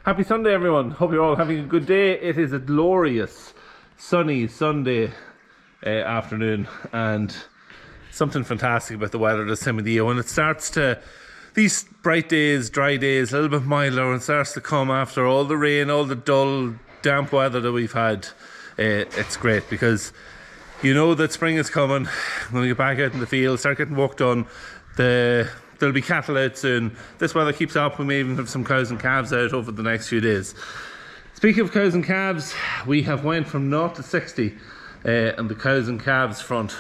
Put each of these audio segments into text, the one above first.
Happy Sunday, everyone. Hope you're all having a good day. It is a glorious, sunny Sunday afternoon, and something fantastic about the weather this time of the year. When it starts to, these bright days, dry days, a little bit milder, and starts to come after all the rain, all the dull, damp weather that we've had, it's great because you know that spring is coming. When we get back out in the field, start getting work done, there'll be cattle out soon. This weather keeps up, we may even have some cows and calves out over the next few days. Speaking of cows and calves, we have went from 0 to 60 on the cows and calves front,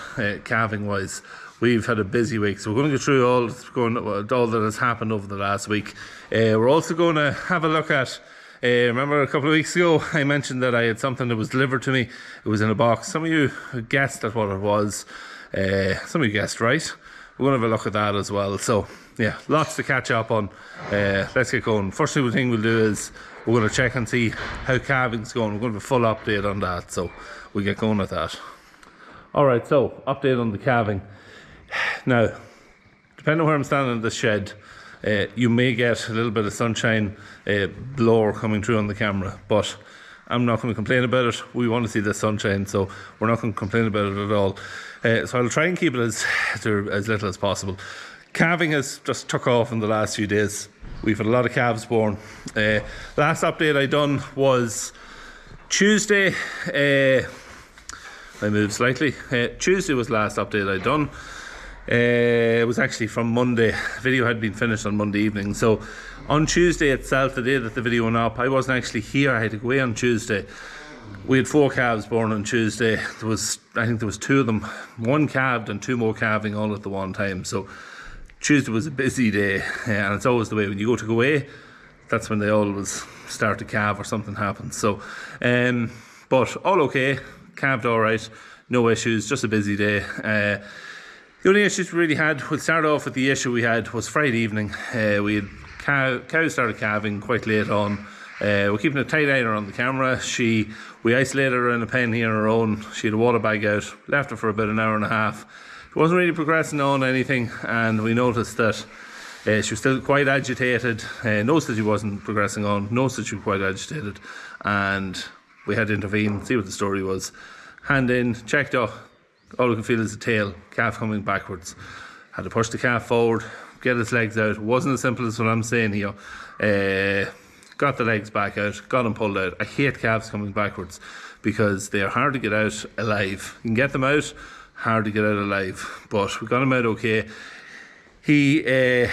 calving wise. We've had a busy week, so we're going to go through all that has happened over the last week. We're also going to have a look at, remember a couple of weeks ago I mentioned that I had something that was delivered to me. It was in a box. Some of you guessed at what it was. Some of you guessed right. We're going to have a look at that as well. So yeah, lots to catch up on. Let's get going. First thing we'll do is we're going to check and see how calving's going. We're going to have a full update on that, so we'll get going with that. Alright, so update on the calving. Now, depending on where I'm standing in the shed, you may get a little bit of sunshine blower coming through on the camera, but I'm not going to complain about it. We want to see the sunshine, so we're not going to complain about it at all. So I'll try and keep it as little as possible. Calving has just took off in the last few days. We've had a lot of calves born. Last update I done was Tuesday. I moved slightly. Tuesday was last update I done. It was actually from Monday. The video had been finished on Monday evening. So on Tuesday itself, the day that the video went up, I wasn't actually here. I had to go away on Tuesday. We had 4 calves born on Tuesday. I think there was 2 of them, 1 calved and 2 more calving all at the one time. So Tuesday was a busy day, and it's always the way when you go away, that's when they always start to calve or something happens. So but all okay, calved all right, no issues, just a busy day. The only issues we really had, we'll start off with the issue we had, was Friday evening. We had cows started calving quite late on. We're keeping a tight eye on the camera. We isolated her in a pen here on her own. She had a water bag out, left her for about an hour and a half. She wasn't really progressing on anything, and we noticed that she was still quite agitated. Noticed that she wasn't progressing on, noticed that she was quite agitated, and we had to intervene, see what the story was. Hand in, checked her. All we could feel is the tail, calf coming backwards. Had to push the calf forward, get its legs out. It wasn't as simple as what I'm saying here. Got the legs back out, got them pulled out. I hate calves coming backwards because they are hard to get out alive. You can get them out, hard to get out alive, but we got him out okay. The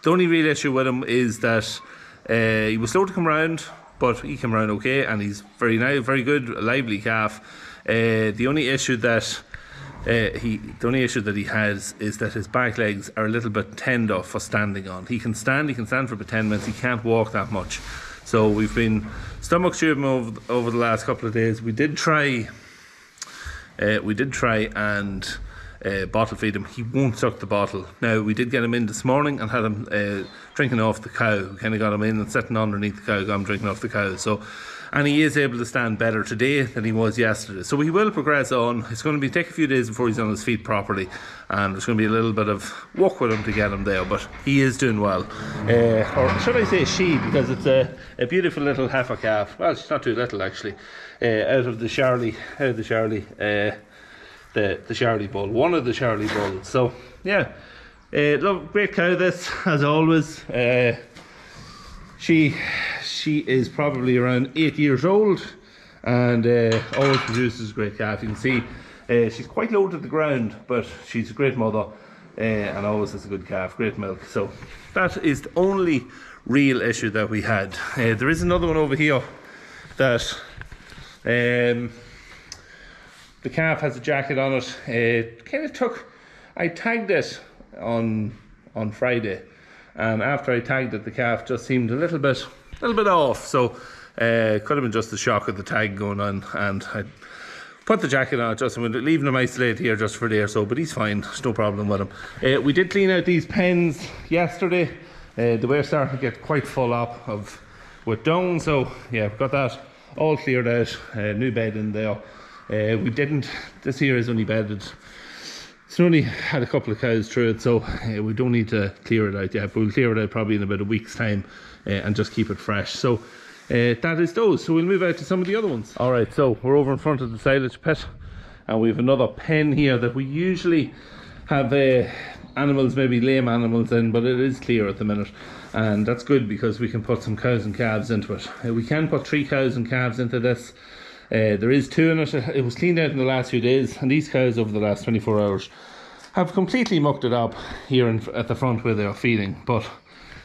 only real issue with him is that he was slow to come round, but he came around okay, and he's very good, a lively calf. The only issue that he has is that his back legs are a little bit tender for standing on. He can stand for about 10 minutes. He can't walk that much. So we've been stomach tubing over the last couple of days. We did try and bottle feed him. He won't suck the bottle. Now, we did get him in this morning and had him drinking off the cow. We kind of got him in and sitting underneath the cow, got him drinking off the cow. And he is able to stand better today than he was yesterday. So he will progress on. It's going to take a few days before he's on his feet properly, and there's going to be a little bit of work with him to get him there, but he is doing well. Or should I say she, because it's a beautiful little heifer calf. Well, she's not too little actually. Out of the Charlie bull, one of the Charlie bulls. So yeah, great cow this, as always. She is probably around 8 years old, and always produces a great calf. You can see she's quite low to the ground, but she's a great mother, and always has a good calf, great milk. So that is the only real issue that we had. There is another one over here that the calf has a jacket on it. I tagged it on Friday, and after I tagged it, the calf just seemed a little bit off. So could have been just the shock of the tag going on, and I put the jacket on it, just leaving him isolated here just for a day or so, but he's fine, there's no problem with him. We did clean out these pens yesterday. They were starting to get quite full up with dung, so yeah, we've got that all cleared out. New bed in there. This here is only bedded It's only had a couple of cows through it, so we don't need to clear it out yet, but we'll clear it out probably in about a week's time and just keep it fresh. So that is those. So we'll move out to some of the other ones. All right, so we're over in front of the silage pit, and we have another pen here that we usually have animals, maybe lame animals in, but it is clear at the minute, and that's good because we can put some cows and calves into it. We can put 3 cows and calves into this. There is 2 in it. It was cleaned out in the last few days, and these cows over the last 24 hours have completely mucked it up here at the front where they are feeding, but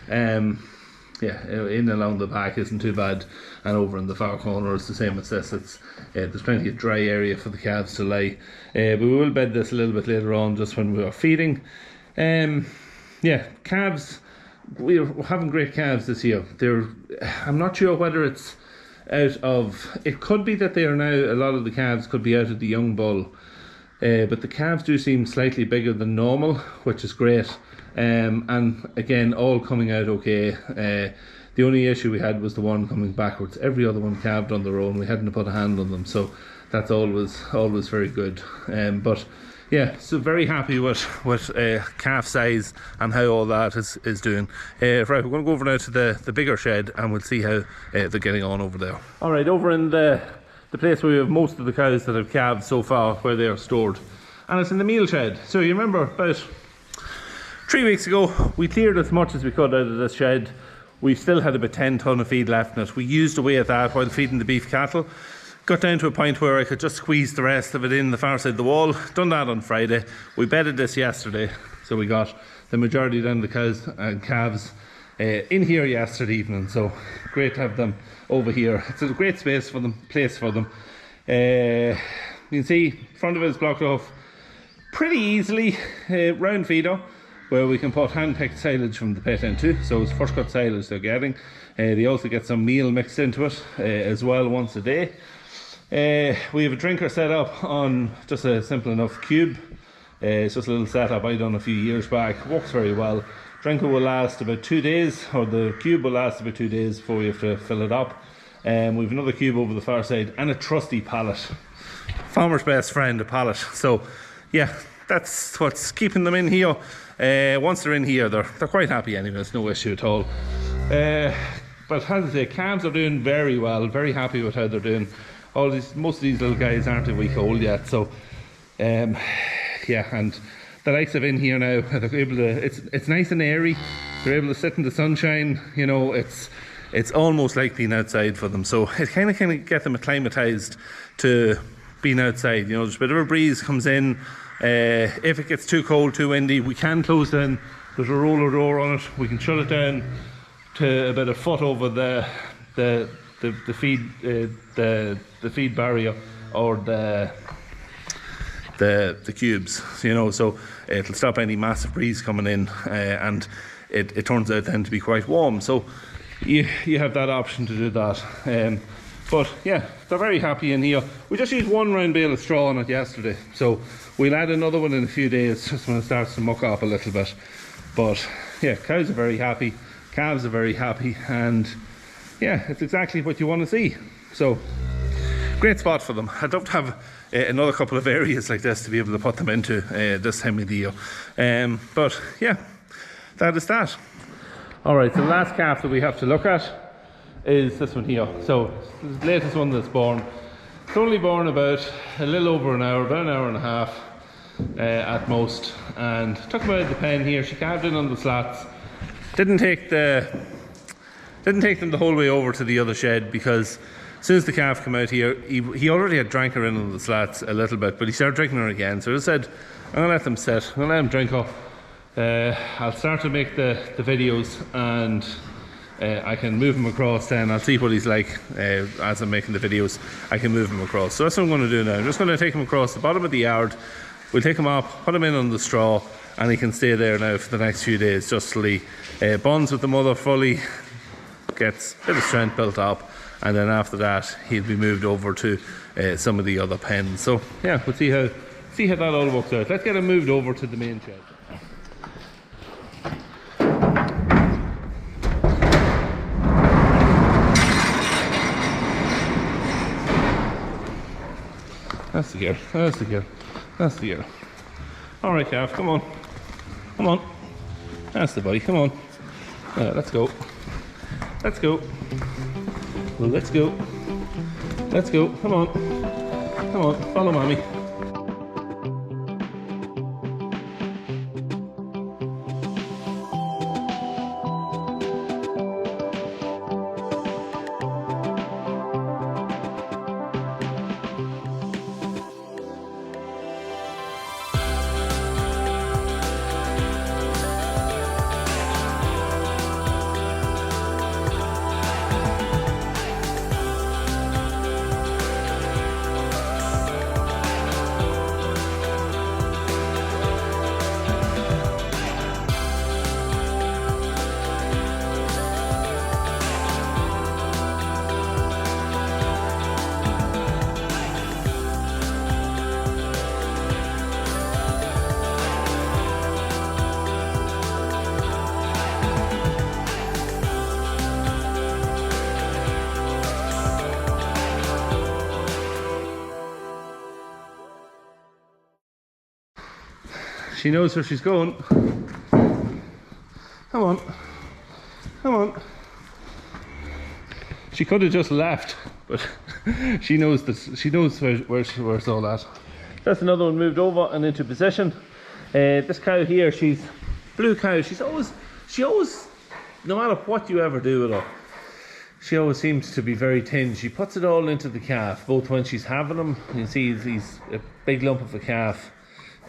yeah, in and along the back isn't too bad, and over in the far corner it's the same as this. It's there's plenty of dry area for the calves to lie, but we will bed this a little bit later on just when we are feeding. Yeah, calves, we're having great calves this year. I'm not sure whether it's it could be that they are now, a lot of the calves could be out of the young bull, but the calves do seem slightly bigger than normal, which is great. And again, all coming out okay. The only issue we had was the one coming backwards. Every other one calved on their own. We hadn't to put a hand on them, so that's always very good. But yeah, so very happy with calf size and how all that is doing. Right, we're going to go over now to the bigger shed, and we'll see how they're getting on over there. All right, over in the place where we have most of the cows that have calved so far, where they are stored, and it's in the meal shed. So you remember about 3 weeks ago we cleared as much as we could out of this shed. We still had about 10 tonne of feed left in it. We used away at that while feeding the beef cattle. Got down to a point where I could just squeeze the rest of it in the far side of the wall. Done that on Friday. We bedded this yesterday, so we got the majority down the cows and calves in here yesterday evening. So great to have them over here. It's a great place for them. You can see front of it is blocked off pretty easily. Round feeder where we can put hand-picked silage from the pit into. So it's first cut silage they're getting. They also get some meal mixed into it as well once a day. We have a drinker set up on just a simple enough cube. It's just a little setup I done a few years back. Works very well. Drinker will last about 2 days, or the cube will last about 2 days before we have to fill it up. We have another cube over the far side, and a trusty pallet. Farmer's best friend, a pallet. So yeah, that's what's keeping them in here. Once they're in here, they're quite happy anyway. There's no issue at all. But as I say, calves are doing very well. Very happy with how they're doing. Most of these little guys aren't a week old yet, so yeah, and the likes of in here now, they're able to, it's nice and airy. They're able to sit in the sunshine. You know, it's almost like being outside for them. So it kind of get them acclimatized to being outside. You know, there's a bit of a breeze comes in. If it gets too cold, too windy, we can close down. There's a roller door on it. We can shut it down to about a foot over the feed barrier or the cubes, you know, so it'll stop any massive breeze coming in, and it turns out then to be quite warm. So you have that option to do that. But yeah, they're very happy in here. We just used 1 round bale of straw on it yesterday, so we'll add another one in a few days just when it starts to muck up a little bit. But yeah, cows are very happy, calves are very happy, and yeah, it's exactly what you want to see. So great spot for them. I'd love to have another couple of areas like this to be able to put them into this time of the year. But yeah, that is that. Alright, so the last calf that we have to look at is this one here. So this is the latest one that's born. It's only born about a little over an hour, about an hour and a half at most, and took them out of the pen here. She calved in on the slats. Didn't take them the whole way over to the other shed, because as soon as the calf came out here, he already had drank her in on the slats a little bit, but he started drinking her again. So I said, I'm going to let them sit, I'm going to let him drink her. I'll start to make the videos, and I can move him across then. I'll see what he's like as I'm making the videos. I can move him across. So that's what I'm going to do now. I'm just going to take him across the bottom of the yard. We'll take him up, put him in on the straw, and he can stay there now for the next few days just till he bonds with the mother fully, gets a bit of strength built up, and then after that he'll be moved over to some of the other pens. So yeah, we'll see how that all works out. Let's get him moved over to the main shed. That's the gear. All right, calf, come on. Come on. That's the boy, come on. Let's go. Let's go. Well, let's go. Let's go. Come on. Come on, follow mommy. She knows where she's going. Come on. Come on. She could have just left, but she knows this. She knows where it's all at. That's another one moved over and into position. This cow here, she's blue cow. She always, no matter what you ever do with her, she always seems to be very thin. She puts it all into the calf, both when she's having them. You can see he's a big lump of a calf.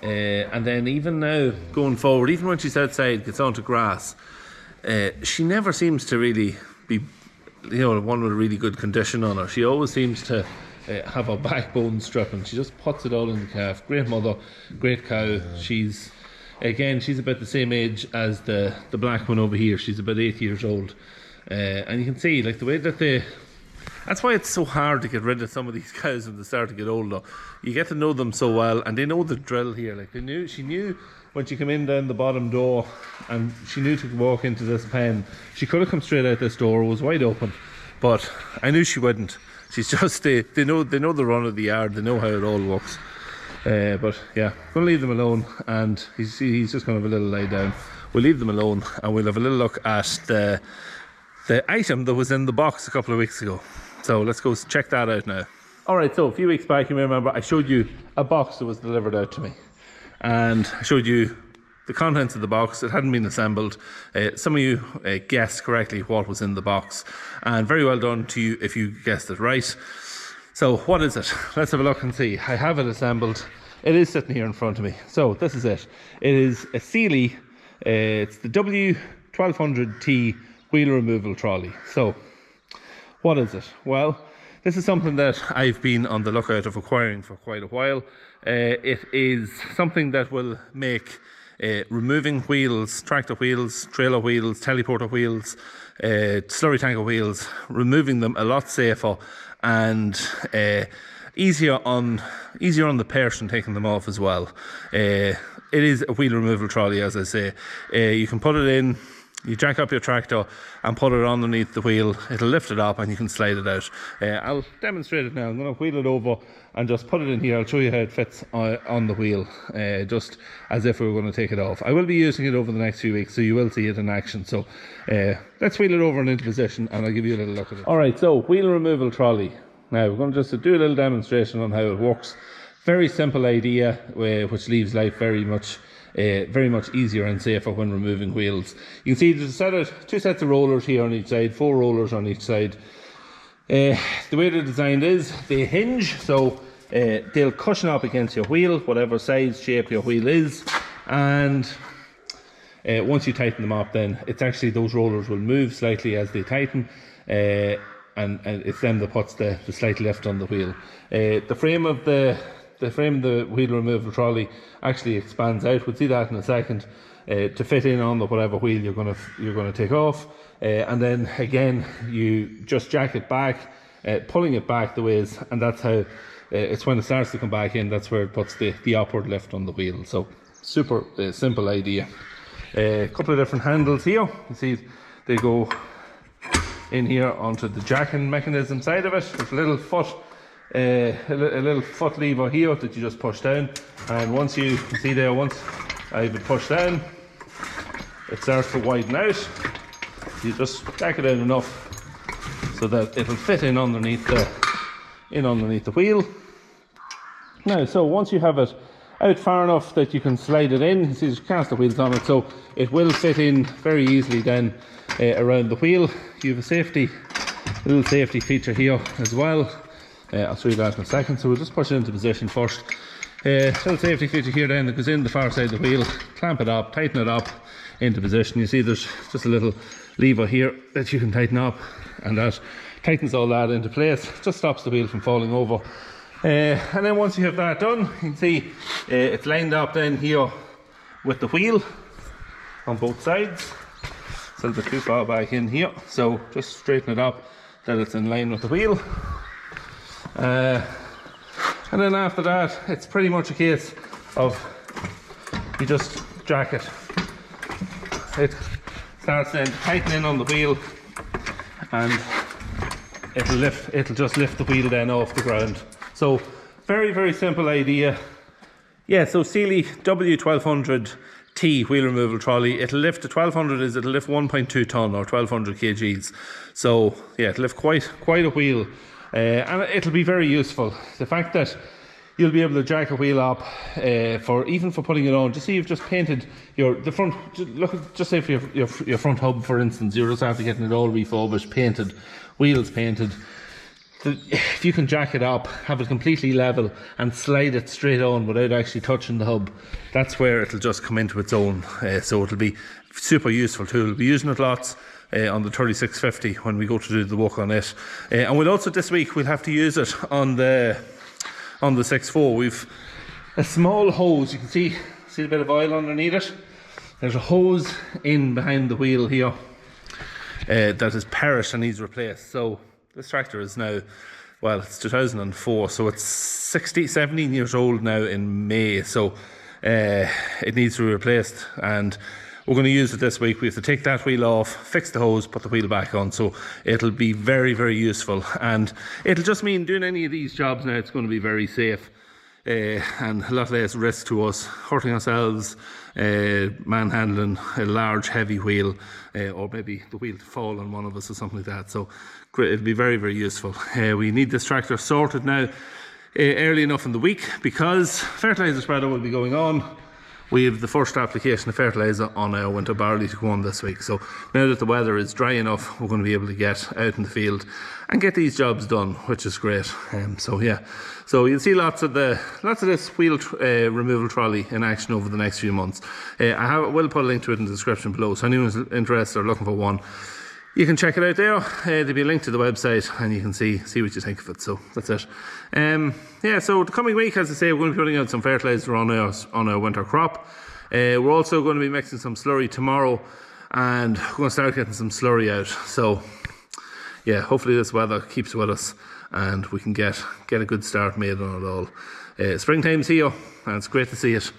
And then even now going forward, even when she's outside, gets onto grass, she never seems to really be, one with a really good condition on her. She always seems to have a backbone stripping. She just puts it all in the calf. Great mother, great cow. She's about the same age as the black one over here. She's about 8 years old, and you can see like the way that that's why it's so hard to get rid of some of these cows when they start to get older. You get to know them so well, and they know the drill here. Like she knew when she came in down the bottom door, and she knew to walk into this pen. She could have come straight out this door; it was wide open, but I knew she wouldn't. She's just they know the run of the yard. They know how it all works. But yeah, gonna leave them alone, and he's just gonna have a little lie down. We'll leave them alone, and we'll have a little look at the item that was in the box a couple of weeks ago. So let's go check that out now. Alright, so a few weeks back, you may remember, I showed you a box that was delivered out to me. And I showed you the contents of the box. It hadn't been assembled. Some of you guessed correctly what was in the box. And very well done to you if you guessed it right. So what is it? Let's have a look and see. I have it assembled. It is sitting here in front of me. So this is it. It is a Sealy. It's the W1200T wheel removal trolley. So what is it? Well, this is something that I've been on the lookout of acquiring for quite a while. It is something that will make removing wheels, tractor wheels, trailer wheels, teleporter wheels, slurry tanker wheels, removing them a lot safer and easier on the person taking them off as well. It is a wheel removal trolley, as I say. You can put it in. You jack up your tractor and put it underneath the wheel. It'll lift it up and you can slide it out. I'll demonstrate it now. I'm going to wheel it over and just put it in here. I'll show you how it fits on the wheel, just as if we were going to take it off. I will be using it over the next few weeks, so you will see it in action. So let's wheel it over and into position, and I'll give you a little look at it. Alright, so wheel removal trolley. Now we're going to just do a little demonstration on how it works. Very simple idea, which leaves life very much easier and safer when removing wheels. You can see there's two sets of rollers here on each side, 4 rollers on each side. The way they're designed is they hinge, so they'll cushion up against your wheel, whatever size, shape your wheel is, and once you tighten them up, then it's actually those rollers will move slightly as they tighten, and it's them that puts the slight lift on the wheel. The frame of the wheel removal trolley actually expands out. We'll see that in a second, to fit in on the whatever wheel you're gonna take off, and then again you just jack it back, pulling it back the ways, and that's how it's when it starts to come back in. That's where it puts the upward lift on the wheel. So super simple idea. A couple of different handles here. You see they go in here onto the jacking mechanism side of it. There's a little foot a little foot lever here that you just push down, and once you see there, once I have it pushed down, it starts to widen out. You just jack it in enough so that it'll fit in underneath the wheel. Now, so once you have it out far enough that you can slide it in, you see there's caster wheels on it, so it will fit in very easily then around the wheel. You have a little safety feature here as well. I'll show you that in a second, so we'll just push it into position first. Little safety feature here then that goes in the far side of the wheel. Clamp it up, tighten it up into position. You see there's just a little lever here that you can tighten up, and that tightens all that into place. Just stops the wheel from falling over. And then once you have that done, you can see it's lined up then here with the wheel on both sides. It's a little bit too far back in here, so just straighten it up that it's in line with the wheel. And then after that, it's pretty much a case of you just jack it. It starts then tightening on the wheel, and it'll just lift the wheel then off the ground. So very, very simple idea. Yeah, so Sealy W1200T wheel removal trolley. It'll lift, the 1200 it'll lift 1.2 tonne or 1200 kgs. So yeah, it'll lift quite a wheel, and it'll be very useful. The fact that you'll be able to jack a wheel up even for putting it on. Just see, you've just painted the front. Just say for your front hub, for instance, you're just after getting it all refurbished, painted, wheels painted. If you can jack it up, have it completely level, and slide it straight on without actually touching the hub, that's where it'll just come into its own. So it'll be super useful too. We'll be using it lots on the 3650 when we go to do the work on it. And we'll also, this week, we'll have to use it on the 6.4. We've a small hose. You can see a bit of oil underneath it. There's a hose in behind the wheel here that is perished and needs replaced. So this tractor is now, well, it's 2004, so it's 17 years old now in May, so it needs to be replaced, and we're going to use it this week. We have to take that wheel off, fix the hose, put the wheel back on, so it'll be very, very useful, and it'll just mean doing any of these jobs now, it's going to be very safe. And a lot less risk to us, hurting ourselves, manhandling a large heavy wheel, or maybe the wheel to fall on one of us or something like that. So it'll be very, very useful. We need this tractor sorted now early enough in the week, because fertiliser spreader will be going on. We have the first application of fertiliser on our winter barley to go on this week. So now that the weather is dry enough, we're going to be able to get out in the field and get these jobs done, which is great. So yeah, so you'll see lots of this wheel removal trolley in action over the next few months. I will put a link to it in the description below, so anyone's interested or looking for one, you can check it out there. There'll be a link to the website, and you can see what you think of it. So that's it. Yeah, so the coming week, as I say, we're going to be putting out some fertiliser on our winter crop. We're also going to be mixing some slurry tomorrow, and we're going to start getting some slurry out. So yeah, hopefully this weather keeps with us and we can get a good start made on it all. Springtime's here, and it's great to see it.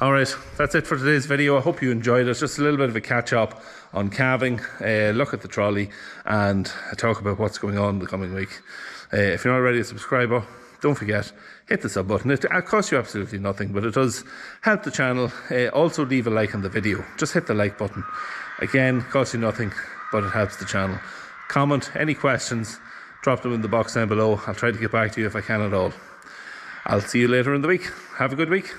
Alright, that's it for today's video. I hope you enjoyed it. Just a little bit of a catch up on calving, look at the trolley, and talk about what's going on the coming week. If you're not already a subscriber, don't forget, hit the sub button. It costs you absolutely nothing, but it does help the channel. Also leave a like on the video. Just hit the like button. Again, costs you nothing, but it helps the channel. Comment any questions, drop them in the box down below. I'll try to get back to you if I can at all. I'll see you later in the week. Have a good week.